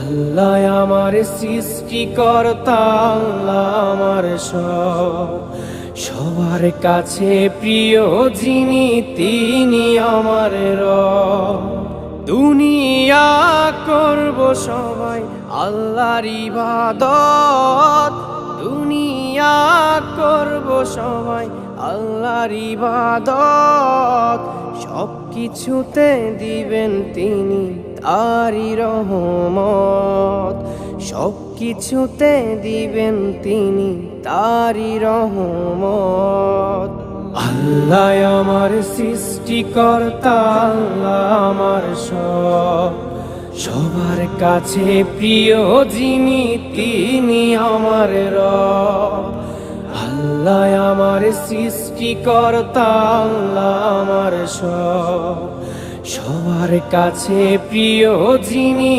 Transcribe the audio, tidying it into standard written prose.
আল্লাহ আমার সৃষ্টিকর্তা, আল্লাহ আমার সব, সবার কাছে প্রিয় যিনি তিনি আমার রব। দুনিয়া করব সবাই আল্লাহর ইবাদত, দুনিয়া করব সবাই আল্লাহর ইবাদত, সব কিছুতে দিবেন তিনি তারি রহমত, সব কিছুতে দিবেন তিনি তারি রহমত। আল্লাহ আমার সৃষ্টিকর্তা, আল্লাহ আমার সব, সবার কাছে প্রিয় যিনি তিনি আমার রব। আল্লাহ আমার সৃষ্টিকর্তা, আল্লাহ আমার সব, সবার কাছে প্রিয় যিনি